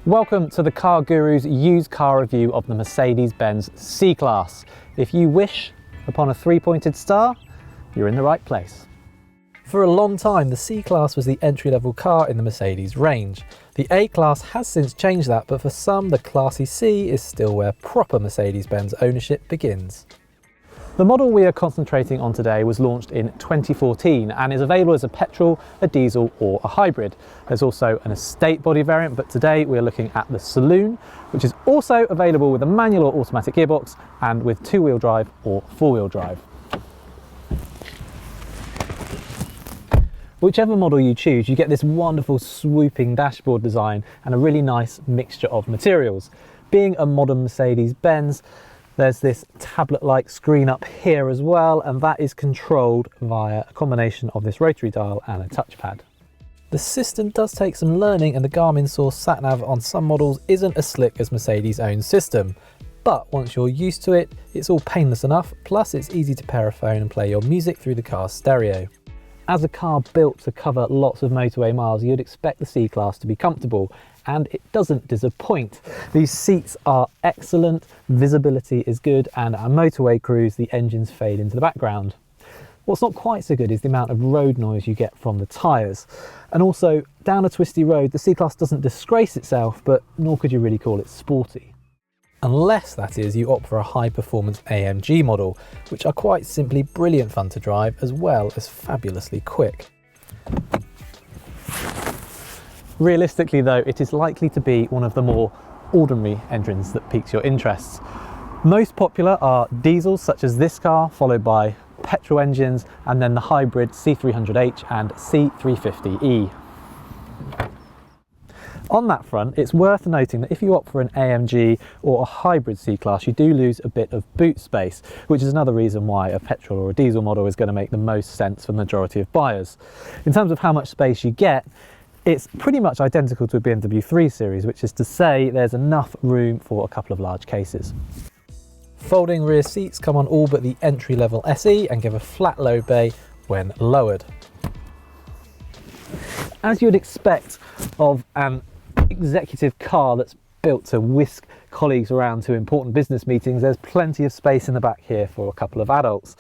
Welcome to the CarGurus used car review of the Mercedes-Benz C-Class. If you wish upon a three-pointed star, you're in the right place. For a long time, the C-Class was the entry-level car in the Mercedes range. The A-Class has since changed that, but for some, the classy C is still where proper Mercedes-Benz ownership begins. The model we are concentrating on today was launched in 2014 and is available as a petrol, a diesel or a hybrid. There's also an estate body variant, but today we are looking at the saloon, which is also available with a manual or automatic gearbox and with two-wheel drive or four-wheel drive. Whichever model you choose, you get this wonderful swooping dashboard design and a really nice mixture of materials. Being a modern Mercedes-Benz, there's this tablet-like screen up here as well, and that is controlled via a combination of this rotary dial and a touchpad. The system does take some learning, and the Garmin Source sat-nav on some models isn't as slick as Mercedes' own system. But once you're used to it, it's all painless enough, plus it's easy to pair a phone and play your music through the car's stereo. As a car built to cover lots of motorway miles, you'd expect the C-Class to be comfortable, and it doesn't disappoint. These seats are excellent, visibility is good, and on motorway cruise the engines fade into the background. What's not quite so good is the amount of road noise you get from the tyres. And also, down a twisty road, the C-Class doesn't disgrace itself, but nor could you really call it sporty. Unless, that is, you opt for a high-performance AMG model, which are quite simply brilliant fun to drive as well as fabulously quick. Realistically though, it is likely to be one of the more ordinary engines that piques your interests. Most popular are diesels such as this car, followed by petrol engines, and then the hybrid C300H and C350E. On that front, it's worth noting that if you opt for an AMG or a hybrid C-Class, you do lose a bit of boot space, which is another reason why a petrol or a diesel model is going to make the most sense for the majority of buyers. In terms of how much space you get, it's pretty much identical to a BMW 3 Series, which is to say there's enough room for a couple of large cases. Folding rear seats come on all but the entry-level SE and give a flat load bay when lowered. As you'd expect of an executive car that's built to whisk colleagues around to important business meetings, there's plenty of space in the back here for a couple of adults.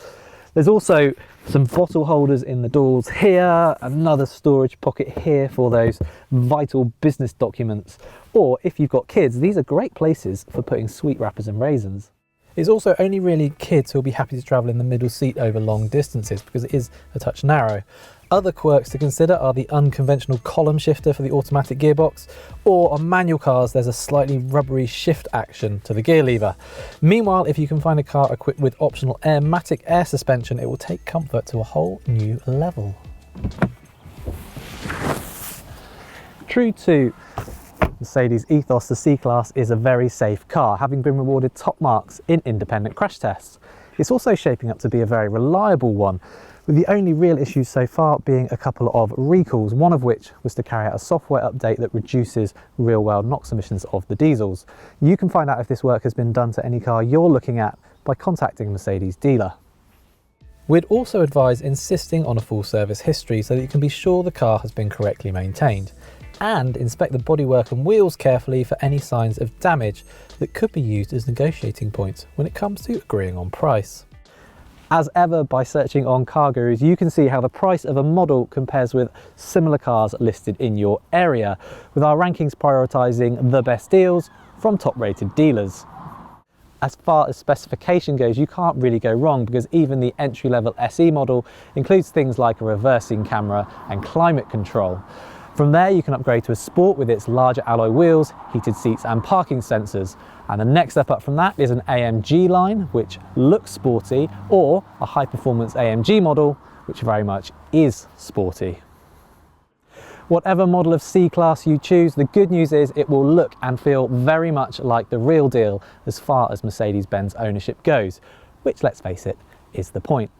There's also some bottle holders in the doors here, another storage pocket here for those vital business documents, or if you've got kids, these are great places for putting sweet wrappers and raisins. It's also only really kids who'll be happy to travel in the middle seat over long distances because it is a touch narrow. Other quirks to consider are the unconventional column shifter for the automatic gearbox, or on manual cars there's a slightly rubbery shift action to the gear lever. Meanwhile, if you can find a car equipped with optional Airmatic air suspension, it will take comfort to a whole new level. True to Mercedes' ethos, the C-Class is a very safe car, having been rewarded top marks in independent crash tests. It's also shaping up to be a very reliable one, with the only real issues so far being a couple of recalls, one of which was to carry out a software update that reduces real-world NOx emissions of the diesels. You can find out if this work has been done to any car you're looking at by contacting a Mercedes dealer. We'd also advise insisting on a full service history so that you can be sure the car has been correctly maintained, and inspect the bodywork and wheels carefully for any signs of damage that could be used as negotiating points when it comes to agreeing on price. As ever, by searching on CarGurus, you can see how the price of a model compares with similar cars listed in your area, with our rankings prioritising the best deals from top-rated dealers. As far as specification goes, you can't really go wrong because even the entry-level SE model includes things like a reversing camera and climate control. From there you can upgrade to a Sport with its larger alloy wheels, heated seats and parking sensors. And the next step up from that is an AMG line, which looks sporty, or a high-performance AMG model, which very much is sporty. Whatever model of C-Class you choose, the good news is it will look and feel very much like the real deal as far as Mercedes-Benz ownership goes, which, let's face it, is the point.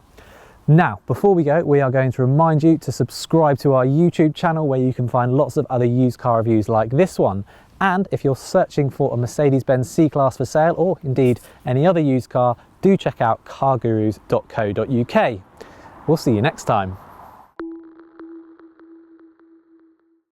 Now, before we go, we are going to remind you to subscribe to our YouTube channel where you can find lots of other used car reviews like this one. And if you're searching for a Mercedes-Benz C-Class for sale, or indeed any other used car, do check out cargurus.co.uk. We'll see you next time.